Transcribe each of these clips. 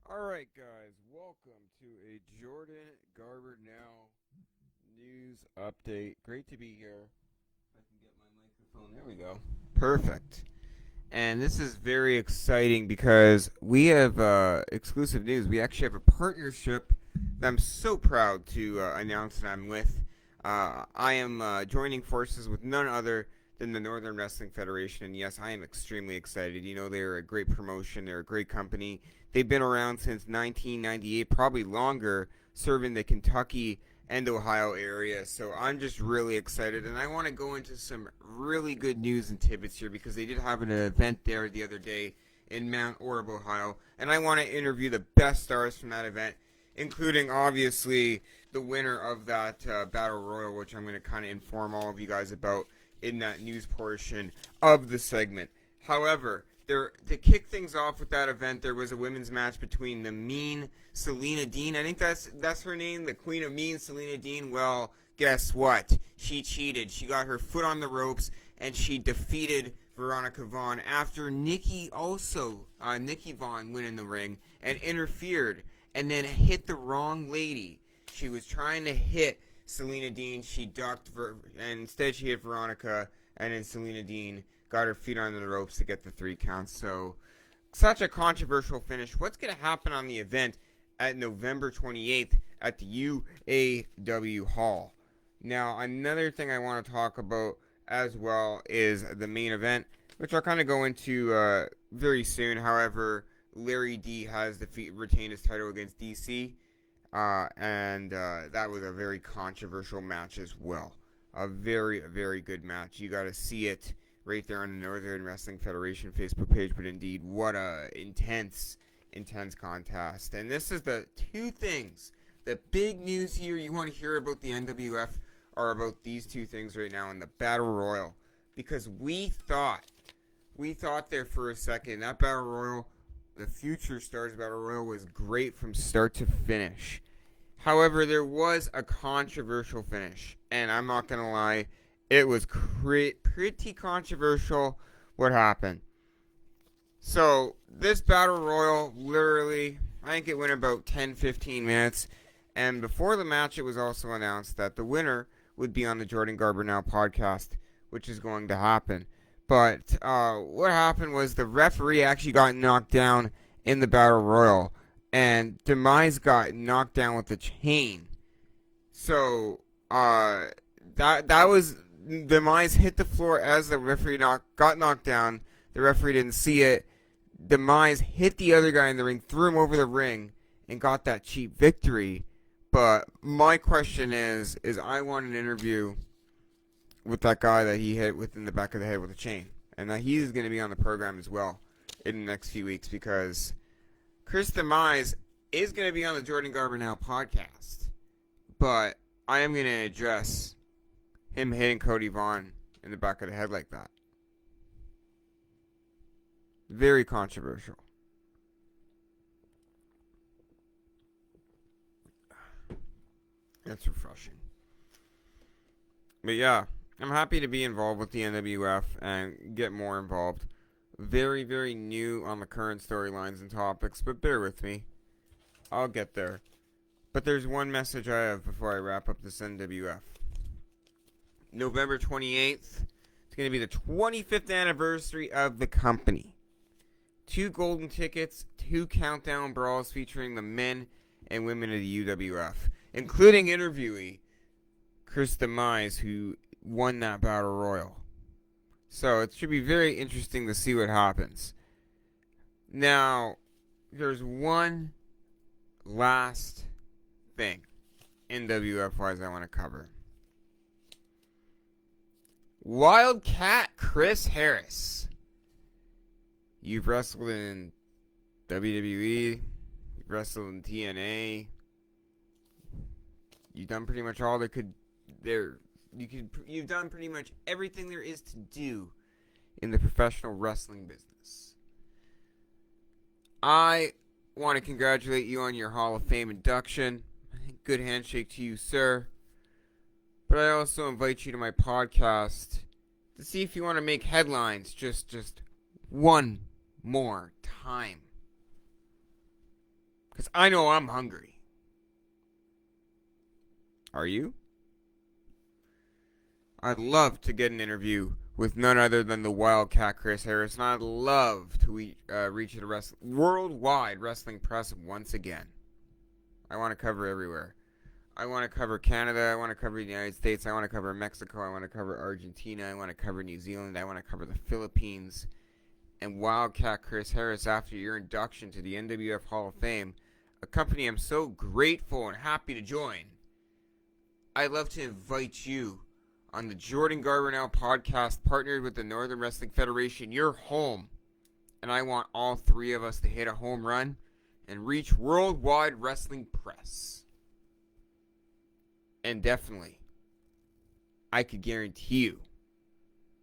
Alright, guys, welcome to a Jordan Garber Now news update. Great to be here. If I can get my microphone, there we go. Perfect. And this is very exciting because we have exclusive news. We actually have a partnership that I'm so proud to announce that I'm with. I am joining forces with none other than the Northern Wrestling Federation. And yes, I am extremely excited. You know, they're a great promotion, they're a great company. They've been around since 1998, probably longer, serving the Kentucky and Ohio area. So I'm just really excited. And I want to go into some really good news and tidbits here because they did have an event there the other day in Mount Orab, Ohio. And I want to interview the best stars from that event, including obviously the winner of that Battle Royal, which I'm going to kind of inform all of you guys about in that news portion of the segment. However, to kick things off with that event, there was a women's match between the mean Selena Dean. I think that's her name, the Queen of Mean, Selena Dean. Well, guess what? She cheated. She got her foot on the ropes and she defeated Veronica Vaughn after Nikki Vaughn went in the ring and interfered and then hit the wrong lady. She was trying to hit Selena Dean. She ducked, and instead she hit Veronica, and then Selena Dean got her feet on the ropes to get the 3 counts. So, such a controversial finish. What's going to happen on the event at November 28th at the UAW Hall? Now, another thing I want to talk about as well is the main event, which I'll kind of go into very soon. However, Larry D has retained his title against DC, and that was a very controversial match as well. A very, very good match. You got to see it right there on the Northern Wrestling Federation Facebook page. But indeed, what a intense contest. And this is the 2 things. The big news here you want to hear about the NWF are about these 2 things right now in the Battle Royal. Because we thought there for a second, that Battle Royal, the Future Stars Battle Royal, was great from start to finish. However, there was a controversial finish. And I'm not going to lie, it was pretty controversial what happened. So, this Battle Royal, literally, I think it went about 10-15 minutes. And before the match, it was also announced that the winner would be on the Jordan Garber Now podcast, which is going to happen. But what happened was the referee actually got knocked down in the Battle Royal. And Demise got knocked down with a chain. So, that was... Demise hit the floor as the referee got knocked down. The referee didn't see it. Demise hit the other guy in the ring, threw him over the ring, and got that cheap victory. But my question is I want an interview with that guy that he hit within the back of the head with a chain. And that he's going to be on the program as well in the next few weeks because Chris Demise is going to be on the Jordan Garber Now podcast. But I am going to address him hitting Cody Vaughn in the back of the head like that. Very controversial. That's refreshing. But yeah, I'm happy to be involved with the NWF and get more involved. Very, very new on the current storylines and topics, but bear with me. I'll get there. But there's one message I have before I wrap up this NWF. November 28th, it's going to be the 25th anniversary of the company. 2 golden tickets, 2 countdown brawls featuring the men and women of the UWF, including interviewee Chris Demise, who won that Battle Royal. So it should be very interesting to see what happens. Now, there's one last thing NWF-wise I want to cover. Wildcat Chris Harris. You've wrestled in WWE. You've wrestled in TNA. You've done pretty much all there could there. You've done pretty much everything there is to do in the professional wrestling business. I want to congratulate you on your Hall of Fame induction. Good handshake to you, sir. But I also invite you to my podcast to see if you want to make headlines just one more time. Because I know I'm hungry. Are you? I'd love to get an interview with none other than the Wildcat Chris Harris, and I'd love to reach the worldwide wrestling press once again. I want to cover everywhere. I want to cover Canada. I want to cover the United States. I want to cover Mexico. I want to cover Argentina. I want to cover New Zealand. I want to cover the Philippines. And Wildcat Chris Harris, after your induction to the NWF Hall of Fame, a company I'm so grateful and happy to join, I'd love to invite you on the Jordan Garber Now podcast, partnered with the Northern Wrestling Federation, your home. And I want all three of us to hit a home run and reach worldwide wrestling press. And definitely, I could guarantee you,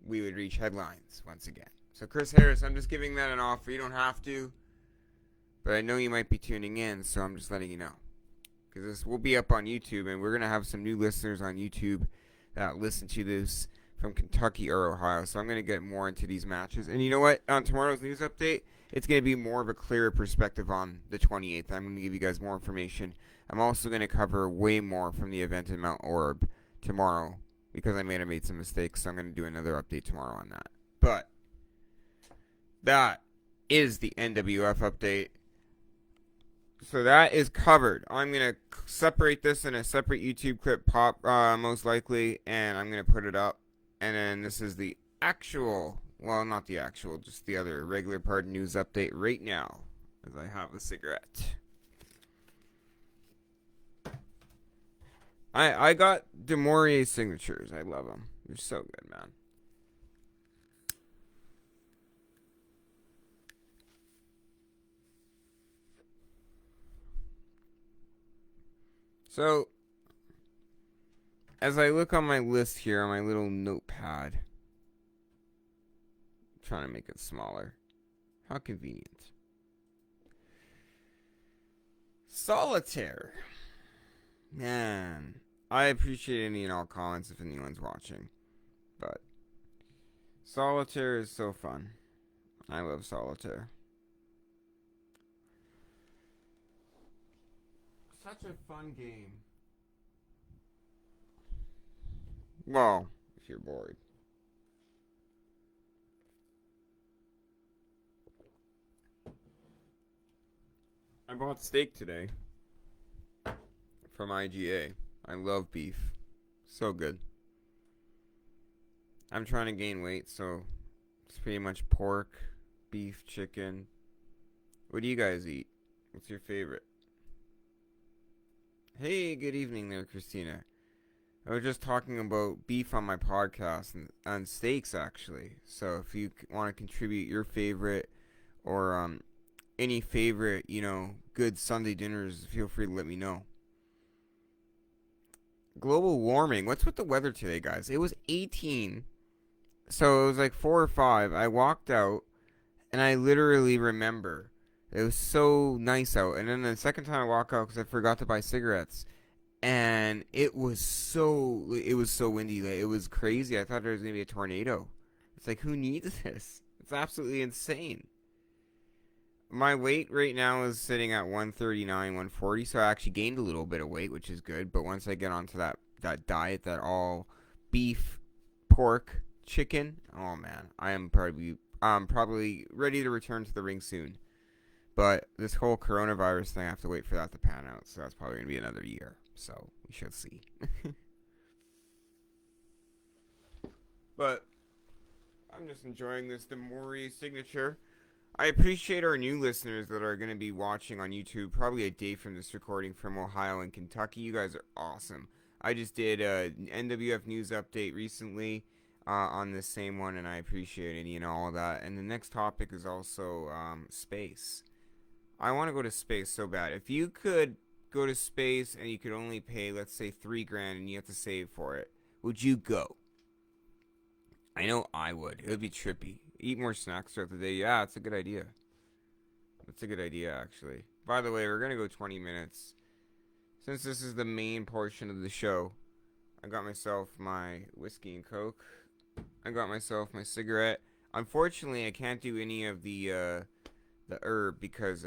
we would reach headlines once again. So Chris Harris, I'm just giving that an offer. You don't have to, but I know you might be tuning in, so I'm just letting you know. Because this will be up on YouTube, and we're going to have some new listeners on YouTube that listen to this from Kentucky or Ohio. So I'm going to get more into these matches. And you know what? On tomorrow's news update, it's going to be more of a clearer perspective on the 28th. I'm going to give you guys more information. I'm also going to cover way more from the event in Mount Orb tomorrow because I made some mistakes. So I'm going to do another update tomorrow on that. But that is the NWF update. So that is covered. I'm going to separate this in a separate YouTube clip, most likely, and I'm going to put it up. And then this is the actual, well, not the actual, just the other regular part news update right now, as I have a cigarette. I got DeMaurier's signatures. I love them. They're so good, man. So, as I look on my list here on my little notepad, I'm trying to make it smaller. How convenient. Solitaire. Man, I appreciate any and all comments if anyone's watching. But Solitaire is so fun. I love Solitaire. Such a fun game. Well, if you're bored. I bought steak today from IGA. I love beef. So good. I'm trying to gain weight, so it's pretty much pork, beef, chicken. What do you guys eat? What's your favorite? Hey, good evening there, Christina. I was just talking about beef on my podcast and steaks, actually. So if you want to contribute your favorite or any favorite, good Sunday dinners, feel free to let me know. Global warming. What's with the weather today, guys? It was 18. So it was like 4 or 5. I walked out, and I literally remember it was so nice out. And then the second time I walk out, because I forgot to buy cigarettes, and it was so windy. Like, it was crazy. I thought there was going to be a tornado. It's like, who needs this? It's absolutely insane. My weight right now is sitting at 139, 140, so I actually gained a little bit of weight, which is good. But once I get onto that diet, that all beef, pork, chicken, oh man, I'm probably ready to return to the ring soon. But this whole coronavirus thing, I have to wait for that to pan out, so that's probably going to be another year. So we shall see. But I'm just enjoying this DeMaurier signature. I appreciate our new listeners that are going to be watching on YouTube probably a day from this recording from Ohio and Kentucky. You guys are awesome. I just did an NWF news update recently on this same one, and I appreciate it, all of that. And the next topic is also space. I want to go to space so bad. If you could go to space and you could only pay, let's say, $3,000 and you have to save for it, would you go? I know I would. It would be trippy. Eat more snacks throughout the day. Yeah, it's a good idea. That's a good idea, actually. By the way, we're going to go 20 minutes. Since this is the main portion of the show, I got myself my whiskey and Coke. I got myself my cigarette. Unfortunately, I can't do any of the herb because,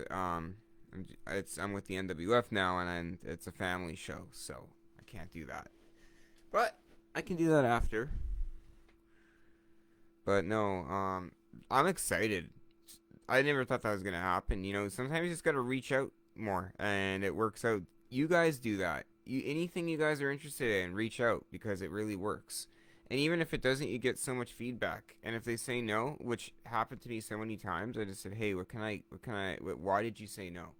I'm with the NWF now, and it's a family show, so I can't do that. But I can do that after. But no, I'm excited. I never thought that was gonna happen. You know, sometimes you just gotta reach out more, and it works out. You guys do that. Anything you guys are interested in, reach out because it really works. And even if it doesn't, you get so much feedback. And if they say no, which happened to me so many times, I just said, "Hey, why did you say no?"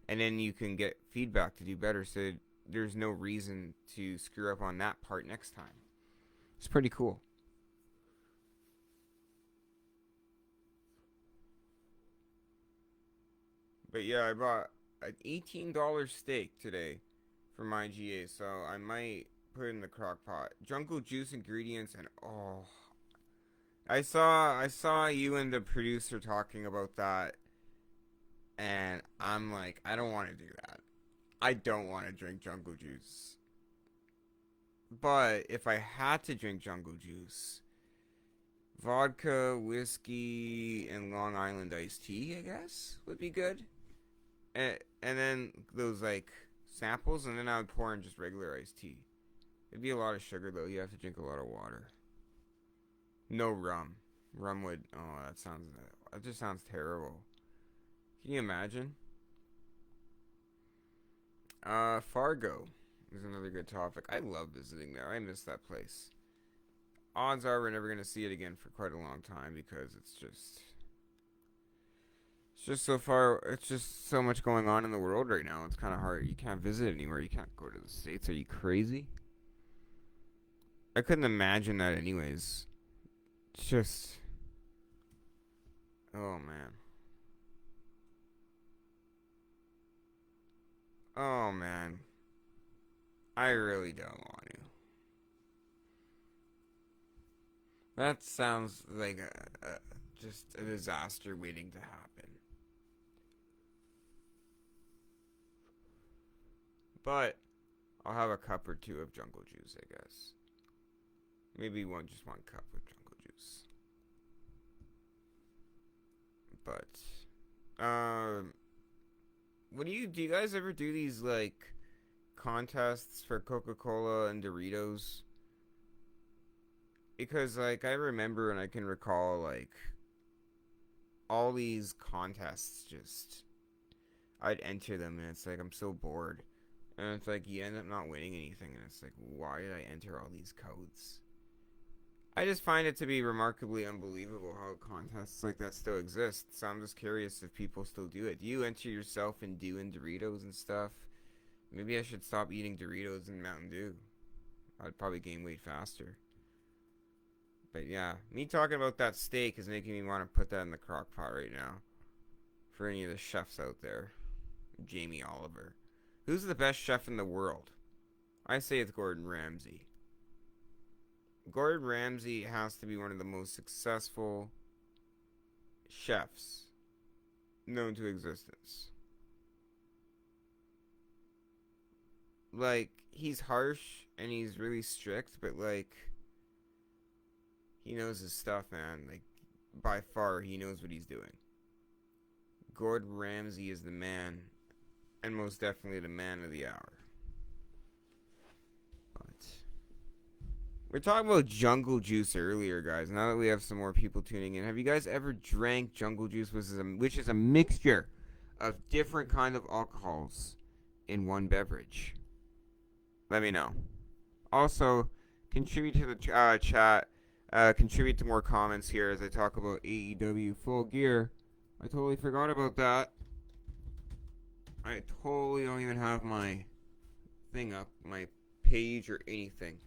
And then you can get feedback to do better. So there's no reason to screw up on that part next time. It's pretty cool. But yeah, I bought an $18 steak today for my GA, so I might put it in the crock pot. Jungle juice ingredients and oh, I saw you and the producer talking about that, and I'm like, I don't want to do that. I don't want to drink jungle juice. But if I had to drink jungle juice, vodka, whiskey, and Long Island iced tea, I guess, would be good. And then those like samples, and then I would pour in just regular iced tea. It'd be a lot of sugar though. You have to drink a lot of water. No rum. Rum would. Oh, that just sounds terrible. Can you imagine? Fargo is another good topic. I love visiting there. I miss that place. Odds are we're never gonna see it again for quite a long time because it's just so much going on in the world right now. It's kind of hard. You can't visit anywhere. You can't go to the States. Are you crazy? I couldn't imagine that anyways. It's just, oh man. Oh man. I really don't want to. That sounds like just a disaster waiting to happen. But I'll have a cup or two of jungle juice, I guess. Maybe just one cup of jungle juice. But, what do you guys ever do these, like, contests for Coca-Cola and Doritos? Because, like, I remember and I can recall, like, all these contests I'd enter them and it's like, I'm so bored. And it's like, you end up not winning anything and it's like, why did I enter all these codes? I just find it to be remarkably unbelievable how contests like that still exist. So I'm just curious if people still do it. Do you enter yourself in Dew and Doritos and stuff? Maybe I should stop eating Doritos and Mountain Dew. I'd probably gain weight faster. But yeah, me talking about that steak is making me want to put that in the crock pot right now. For any of the chefs out there. Jamie Oliver. Who's the best chef in the world? I say it's Gordon Ramsay. Gordon Ramsay has to be one of the most successful chefs known to existence. Like, he's harsh and he's really strict, but like, he knows his stuff, man. Like, by far, he knows what he's doing. Gordon Ramsay is the man, and most definitely the man of the hour. But we're talking about jungle juice earlier, guys. Now that we have some more people tuning in, have you guys ever drank jungle juice, which is a mixture of different kind of alcohols in one beverage? Let me know. Also, contribute to the chat. Contribute to more comments here as I talk about AEW Full Gear. I totally forgot about that. I totally don't even have my thing up, my page or anything.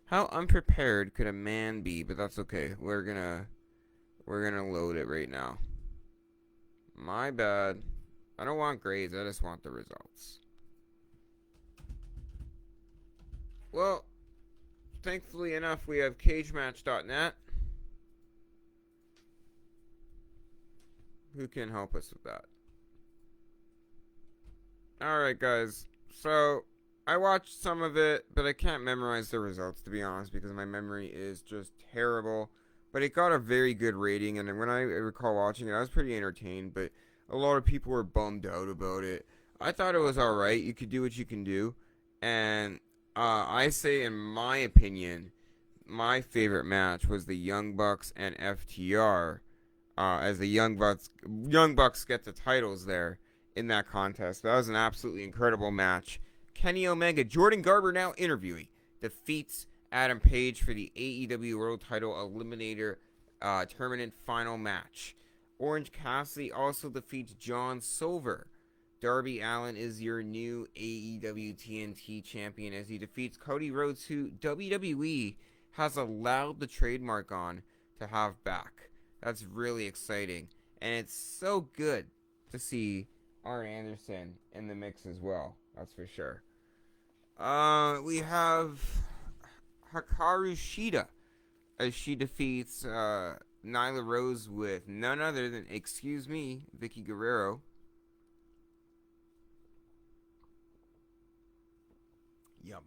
How unprepared could a man be? But that's okay. We're gonna load it right now. My bad. I don't want grades. I just want the results. Well, thankfully enough, we have cagematch.net who can help us with that. Alright, guys. So, I watched some of it, but I can't memorize the results, to be honest, because my memory is just terrible. But it got a very good rating, and when I recall watching it, I was pretty entertained. But A lot of people were bummed out about it. I thought it was alright. You could do what you can do. And I say, in my opinion, my favorite match was the Young Bucks and FTR. As the Young Bucks get the titles there in that contest. That was an absolutely incredible match. Kenny Omega, Jordan Garber now interviewing, defeats Adam Page for the AEW World Title Eliminator Tournament Final Match. Orange Cassidy also defeats John Silver. Darby Allin is your new AEW TNT champion as he defeats Cody Rhodes, who WWE has allowed the trademark on to have back. That's really exciting. And it's so good to see Arn Anderson in the mix as well. That's for sure. We have Hikaru Shida as she defeats Nyla Rose with none other than, excuse me, Vicky Guerrero. Yum.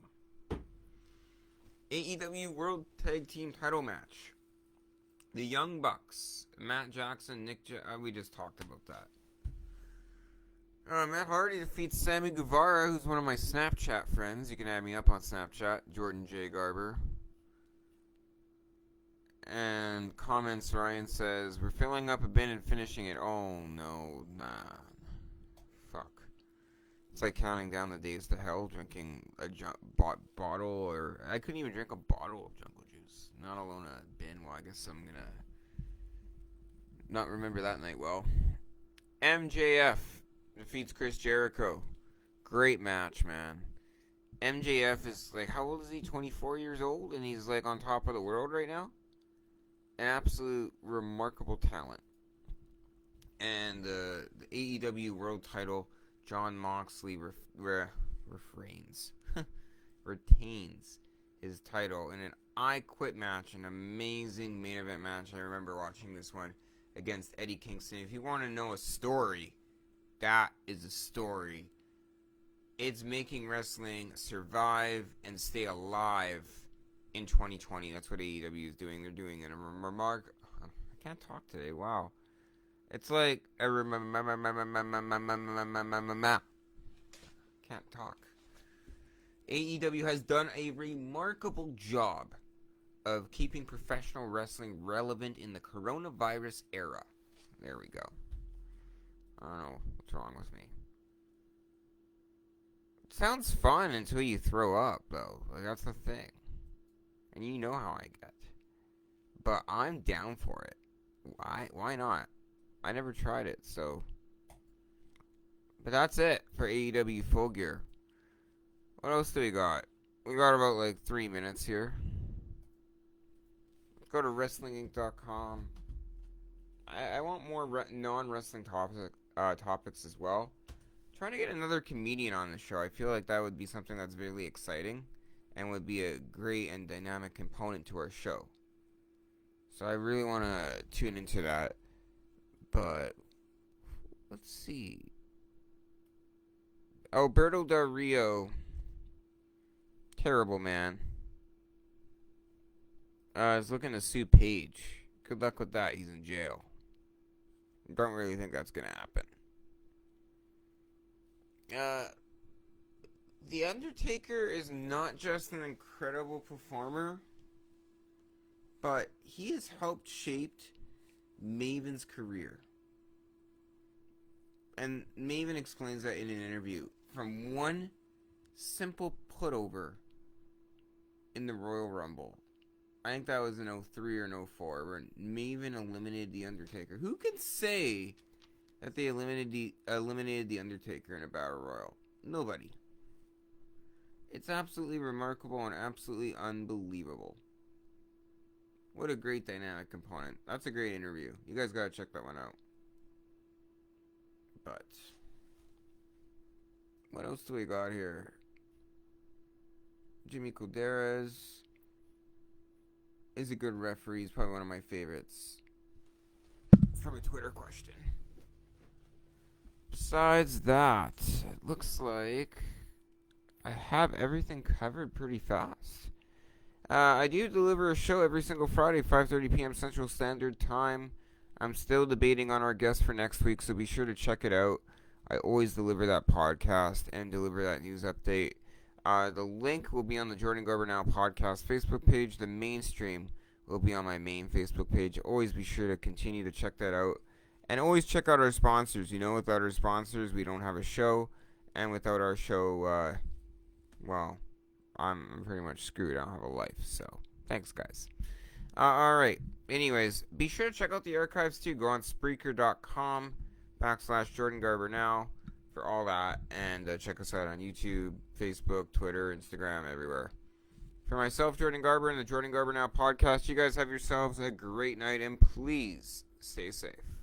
AEW World Tag Team Title Match. The Young Bucks, Matt Jackson, we just talked about that. Matt Hardy defeats Sammy Guevara, who's one of my Snapchat friends. You can add me up on Snapchat, Jordan J. Garber. And comments, Ryan says, we're filling up a bin and finishing it. Oh, no, nah. Fuck. It's like counting down the days to hell, drinking a bottle, or I couldn't even drink a bottle of Jungle Juice, not alone a bin. Well, I guess I'm gonna not remember that night well. MJF defeats Chris Jericho. Great match, man. MJF is like, how old is he? 24 years old, and he's like on top of the world right now. An absolute remarkable talent. And the AEW World Title, Jon Moxley retains his title in an I Quit match, an amazing main event match. I remember watching this one against Eddie Kingston. If you want to know a story, that is a story. It's making wrestling survive and stay alive in 2020. That's what AEW is doing. They're doing it. I can't talk today. Wow. It's like can't talk. AEW has done a remarkable job of keeping professional wrestling relevant in the coronavirus era. There we go. I don't know what's wrong with me. It sounds fun until you throw up, though. Like, that's the thing. And you know how I get. But I'm down for it. Why not? I never tried it, so. But that's it for AEW Full Gear. What else do we got? We got about like 3 minutes here. Let's go to WrestlingInc.com. I want more non-wrestling topics as well. Trying to get another comedian on the show. I feel like that would be something that's really exciting and would be a great and dynamic component to our show. So I really want to tune into that. But let's see. Alberto Del Rio. Terrible man. Is looking to sue Page. Good luck with that. He's in jail. Don't really think that's going to happen. The Undertaker is not just an incredible performer, but he has helped shape Maven's career. And Maven explains that in an interview. From one simple putover in the Royal Rumble. I think that was in 03 or 04 where Maven eliminated The Undertaker. Who can say that they eliminated The Undertaker in a Battle Royal? Nobody. It's absolutely remarkable and absolutely unbelievable. What a great dynamic component. That's a great interview. You guys gotta check that one out. But what else do we got here? Jimmy Calderas is a good referee. He's probably one of my favorites. From a Twitter question. Besides that, it looks like I have everything covered pretty fast. I do deliver a show every single Friday, 5:30 p.m. Central Standard Time. I'm still debating on our guest for next week, so be sure to check it out. I always deliver that podcast and deliver that news update. The link will be on the Jordan Garber Now podcast Facebook page. The mainstream will be on my main Facebook page. Always be sure to continue to check that out. And always check out our sponsors. Without our sponsors, we don't have a show. And without our show, well, I'm pretty much screwed. I don't have a life. So, thanks, guys. Alright. Anyways, be sure to check out the archives, too. Go on Spreaker.com/Jordan Garber Now for all that. And check us out on YouTube, Facebook, Twitter, Instagram, everywhere. For myself, Jordan Garber, and the Jordan Garber Now podcast, you guys have yourselves a great night. And please stay safe.